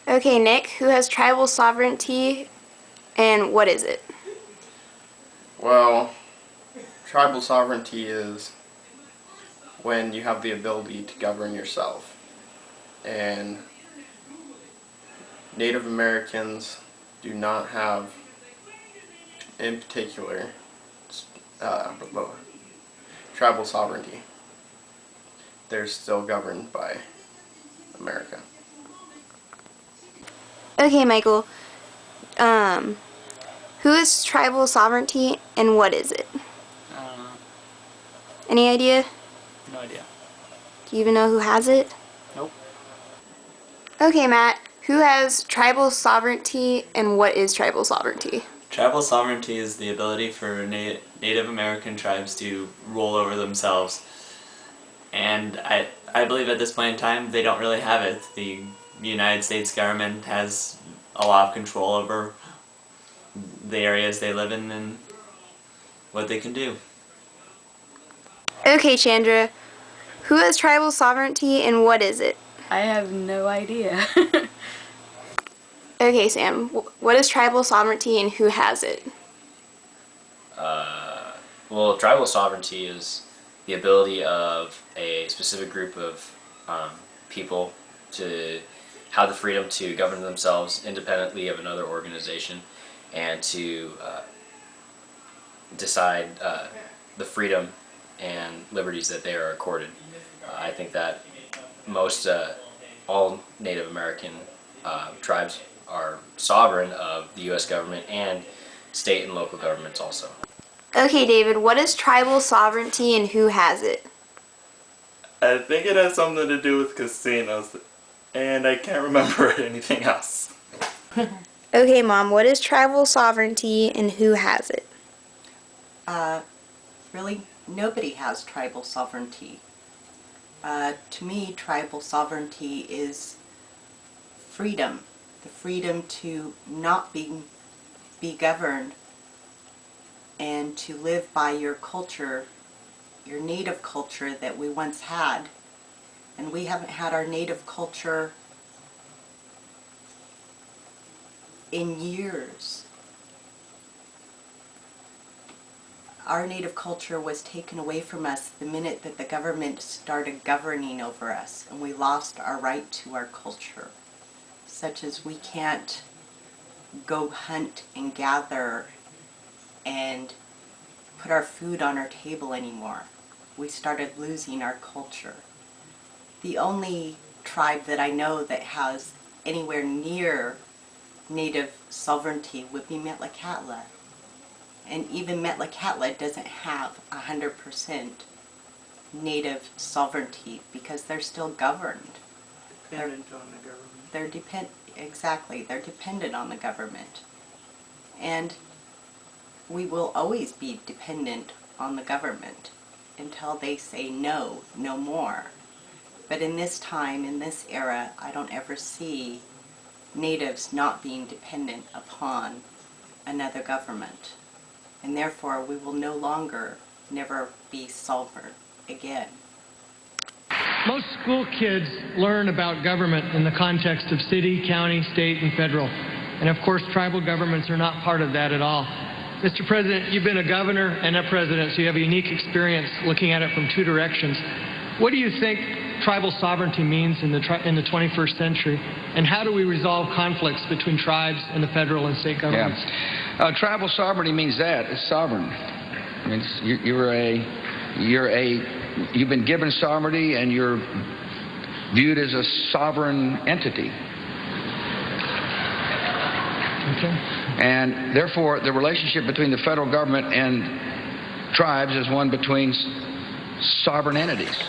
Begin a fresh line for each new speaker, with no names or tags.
Okay, Nick, who has tribal sovereignty and what is it?
Well, tribal sovereignty is when you have the ability to govern yourself. And Native Americans do not have, in particular, uh, tribal sovereignty. They're still governed by America.
Okay, Michael, who has tribal sovereignty and what is it?
I don't know.
Any idea?
No idea.
Do you even know who has it?
Nope.
Okay, Matt, who has tribal sovereignty and what is tribal sovereignty?
Tribal sovereignty is the ability for Native American tribes to rule over themselves. And I believe at this point in time they don't really have it. The United States government has a lot of control over the areas they live in and what they can do.
Okay, Chandra, who has tribal sovereignty and what is it?
I have no idea.
Okay, Sam, what is tribal sovereignty and who has it?
Well, tribal sovereignty is the ability of a specific group of people to have the freedom to govern themselves independently of another organization and to decide the freedom and liberties that they are accorded. I think that all Native American tribes are sovereign of the U.S. government and state and local governments also.
Okay, David, what is tribal sovereignty and who has it?
I think it has something to do with casinos, and I can't remember anything else.
Okay, Mom, what is tribal sovereignty and who has it?
Really, nobody has tribal sovereignty. To me, tribal sovereignty is freedom. The freedom to not be governed and to live by your culture, your native culture that we once had. And we haven't had our native culture in years. Our native culture was taken away from us the minute that the government started governing over us, and we lost our right to our culture, such as we can't go hunt and gather and put our food on our table anymore. We started losing our culture. The only tribe that I know that has anywhere near native sovereignty would be Metlakatla. And even Metlakatla doesn't have 100% native sovereignty because they're still governed.
Dependent on the government.
They're dependent on the government. And we will always be dependent on the government until they say no, no more. But in this time, in this era, I don't ever see natives not being dependent upon another government. And therefore, we will no longer never be sovereign again.
Most school kids learn about government in the context of city, county, state, and federal. And of course, tribal governments are not part of that at all. Mr. President, you've been a governor and a president, so you have a unique experience looking at it from two directions. What do you think tribal sovereignty means in the 21st century, and how do we resolve conflicts between tribes and the federal and state governments?
Yeah. Tribal sovereignty means that it's sovereign. I mean, you've been given sovereignty, and you're viewed as a sovereign entity.
Okay.
And therefore, the relationship between the federal government and tribes is one between sovereign entities.